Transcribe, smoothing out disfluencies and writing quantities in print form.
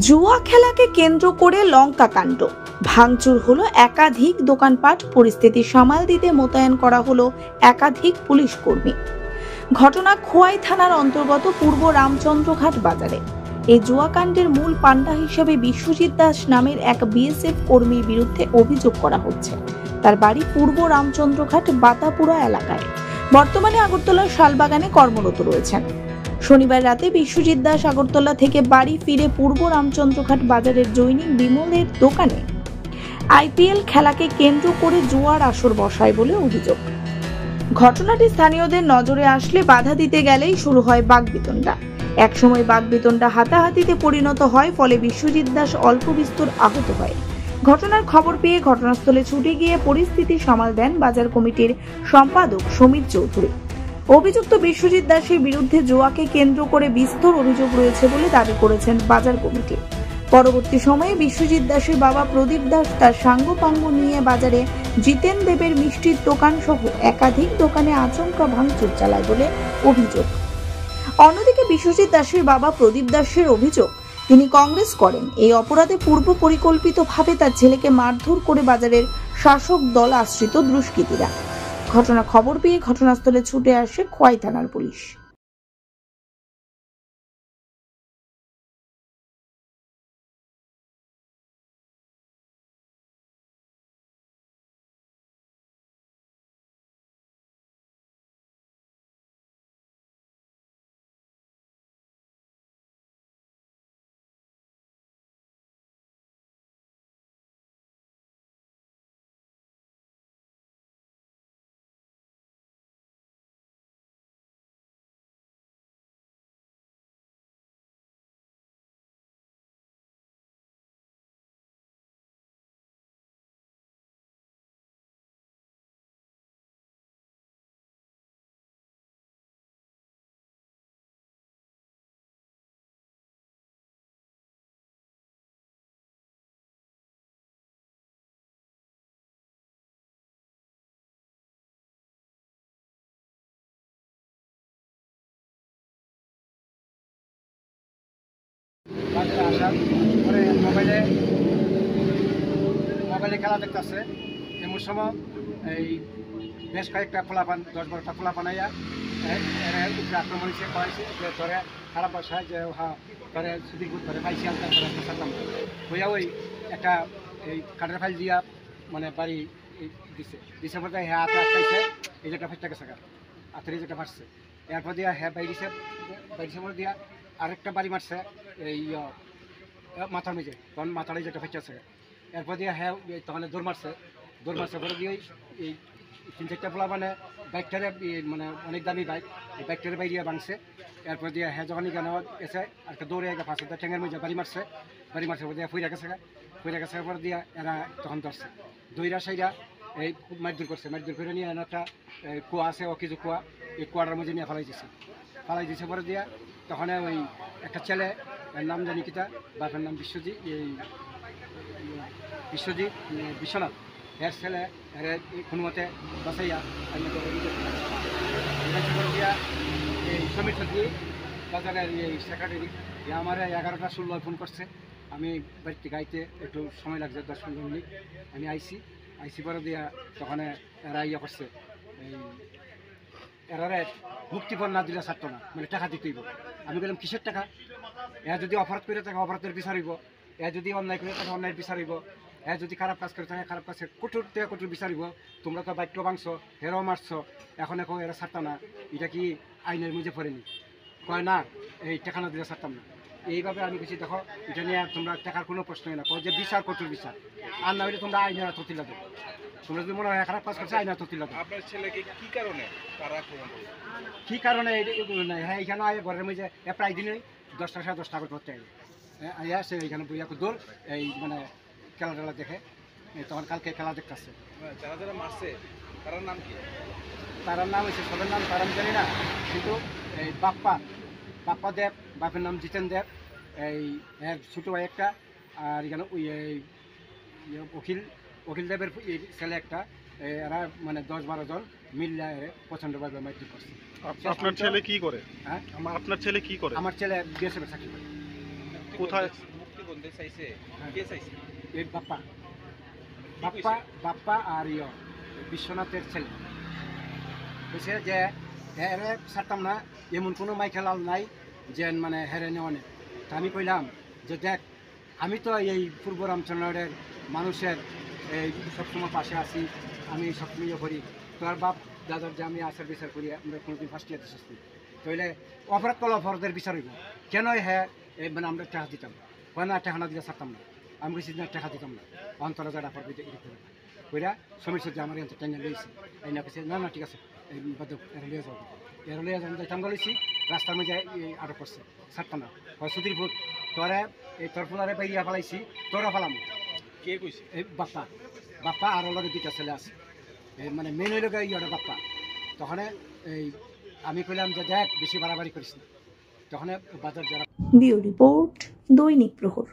জুয়া খেলাকে কেন্দ্র করে লঙ্কা কাণ্ড, ভাঙচুর হলো একাধিক দোকানপাট, পরিস্থিতি সামাল দিতে মোতায়েন করা হলো একাধিক পুলিশ কর্মী। ঘটনা খোয়াই থানার অন্তর্গত পূর্ব রামচন্দ্রঘাট বাজারে। এই জুয়াকাণ্ডের মূল পান্ডা হিসেবে বিশ্বজিৎ দাস নামের এক বিএসএফ কর্মীর বিরুদ্ধে অভিযোগ করা হচ্ছে। তার বাড়ি পূর্ব রামচন্দ্রঘাট বাতাপুরা এলাকায়, বর্তমানে আগরতলার শালবাগানে কর্মরত রয়েছেন। শনিবার রাতে বিশ্বজিৎ দাস আগরতলা থেকে বাড়ি ফিরে পূর্ব রামচন্দ্রঘাট বাজারের জৈনিক বিমলের দোকানে আইপিএল খেলাকে কেন্দ্র করে জুয়ার আসর বসায় বলে অভিযোগ। ঘটনাটি স্থানীয়দের নজরে আসলে বাধা দিতে গেলেই শুরু হয় বাকবিতণ্ডা। একসময় বাকবিতণ্ডা হাতাহাতিতে পরিণত হয়, ফলে বিশ্বজিৎ দাস অল্প বিস্তর আহত হয়। ঘটনার খবর পেয়ে ঘটনাস্থলে ছুটে গিয়ে পরিস্থিতি সামাল দেন বাজার কমিটির সম্পাদক সমীর চৌধুরী। অভিযুক্ত বিশ্বজিৎ দাসের বিরুদ্ধে জুয়াকে কেন্দ্র করে বিস্তর অভিযোগ রয়েছে বলে দাবি করেছেন বাজার কমিটি। পরবর্তী সময়ে বিশ্বজিৎ দাসের বাবা প্রদীপ দাস তার সাঙ্গপাঙ্গ নিয়ে বাজারে জিতেন দেবের মিষ্টির দোকান সহ একাধিক দোকানে আচমকা ভাঙচুর চালায় বলে অভিযোগ। অন্যদিকে বিশ্বজিৎ দাসের বাবা প্রদীপ দাসের অভিযোগ, তিনি কংগ্রেস করেন। এই অপরাধে পূর্ব পরিকল্পিতভাবে তার ছেলেকে মারধর করে বাজারের শাসক দল আশ্রিত দুষ্কৃতীরা। ঘটনা খবর পেয়ে ঘটনাস্থলে ছুটে আসে খোয়াই থানার পুলিশ। আসার পরে মোবাইলে খেলা দেখতেছে। এমন সময় এই বেশ কয়েকটা ফোলাপান 10-12টা ফোলাপান আইয়া এর উপরে আক্রমণ হয়েছে, কয়েছে যে ধরে খারাপ বাসায় যে ধরে সুদীর্ঘ ধরে পাইছি আনতাম হইয়া ওই একটা এই কাঠের ফাইল দিয়া মানে বাড়ি দিছে বলতে হ্যাঁ হাতে আটকাইছে, এই জায়গাটা ফাইটটা গেছে হাতের এই জায়গাটা ফাটছে। এরপর দিয়া হ্যাঁ বাইরিছে বলে দিয়া আরেকটা বাড়ি মারছে এই মাথার মেঝে, তখন মাথার যেটা ফেঁচেছে। এরপর দিয়ে হ্যাঁ তখন দৌড় মারছে পরে দিয়ে এই 3-4টা পোলা মানে বাইকটারে মানে অনেক দামি বাইক, এই বাইকটারে বাইরে ভাঙছে। এরপর দিয়ে হ্যাঁ যখন এখানে এসে আর দৌড়ে গিয়ে ফাঁসে ঠ্যাঙের মেঝে বাড়ি মারছে পরে দিয়ে ফুইরা গেছে পরে দিয়ে এরা তখন ধরছে দইরা সাইরা এই খুব মারধর করে নিয়ে একটা কুয়া আছে কিছু কুয়া, এই কুয়াটার মধ্যে নিয়ে ফালাই দিছে পরে দিয়া তখন ওই একটা ছেলে, এর নাম জানি কিতা, বাপের নাম বিশ্বনাথ, এর ছেলে কোনো মতে বাঁচাইয়া দিয়া এই সমীর চৌধুরী বাজারের এই সেক্রেটারি আমার 11টা 16 ফোন করছে। আমি বাড়িতে গাইতে একটু সময় লাগছে 10-15 মিনিট। আমি আইসি পরে দিয়া তখন এরা ইয়ে করছে, এই এরারে মুক্তিপণ না দিলে ছাড়তো না, মানে টাকা দিতেইব। আমি বললাম কিসের টাকা? এ যদি অপরাধ করে থাকে অপরাধের বিচার হইব, এ যদি অন্যায় করে থাকে অন্যায়ের বিচার হইব, এ যদি খারাপ কাজ করে থাকে খারাপ কাজের কঠোর থেকে কঠোর বিচার হইব। তোমরা তো বাক্য ভাঙছো, হেরাও মারছো, এখন এরা ছাড়তাম না, এটা কি আইনের মধ্যে পড়েনি? কয় না, এই টাকা না দিলে ছাড়তাম না। এইভাবে আমি কিছু দেখো, এটা নিয়ে তোমরা টাকার কোনো প্রশ্নই না, কয় যে বিচার কঠোর বিচার, আর না হইলে তোমরা আইনের হাত তুলে দেবো। তোমরা যদি মনে হয় খারাপ কাজ করছে আইনের হাত তুলে দেবো। আপনার ছেলেকে কি কারণে হ্যাঁ এখানে আয় ঘরের মধ্যে প্রায় দিনই 10টা 10:30 করে করতে আইয়া সে এইখানে বইয়া দৌড় এই মানে খেলা দেখে। তখন কালকে খেলা দেখতেছে। যারা মারছে তার নাম কি? তার নাম হয়েছে, সবের নাম তার আমি জানি না, কিন্তু এই বাপ্পা দেব, বাপের নাম জিতেন দেব, এই ছোটো ভাই একটা, আর এখানে ওই অখিল দেবের ছেলে একটা, এরা মানে 10-12 জন মিললে প্রচণ্ডভাবে মারধর করছে। আপনার ছেলে কি করে? হ্যাঁ আপনার ছেলে কি করে? আমার ছেলে বিএসএফ চাকরি করে। কোথায় বন্ধে চাইছে কে চাইছে এই বাপ্পা কি বাপ্পা কইছে? বাপ্পা আর বিশ্বনাথের ছেলে বলছে যে হেরে ছাড়তাম না, এমন কোনো মাইকেলাল নাই যে মানে হেরে নেওয়া নেই। তা আমি কইলাম যে দেখ, আমি তো এই পূর্ব রামচন্দ্রের মানুষের এই সবসময় পাশে আছি, আমি সবসময় ইয়ে করি। তোর বাপ দাদার যে আমি আচার বিচার করি, আমরা কোনোদিন ফার্স্ট ইয়ার দিচ্ছি, তাইলে অপরাধ করলে অপরাধের বিচার হইব। কেন হ্যাঁ মানে আমরা টাকা দিতাম, হয় না টাকা না দিতে ছাড়তাম না। আমি বলছি না টাকা দিতাম না, অন্তরা যারা পর কইরা সমীর সজ্জা আমার এত টেনে লইছি। এই না কেছে না না ঠিক আছে, এই বাদ এরলিয়া যাবো, এরলিয়া যাবো যাইতাম গেছি। রাস্তার মধ্যে আটক করছে, ছাড়তাম না। হয় সুধীর ফুট তোরা এই তোর ফুলারে বাইরিয়া ফেলাইছি, তোরা ফেলাম। কে কইছে? এই বাপ্পা বাপ্পা আর ওর লগে দুইটা ছেলে আছে, এই মানে মেন হইল ইয়াটা বাপ্পা। তখন এই আমি কইলাম যে দেখ বেশি বাড়াবাড়ি করিস না। তখন বাজার যারা ব্যুরো রিপোর্ট, দৈনিক প্রহর।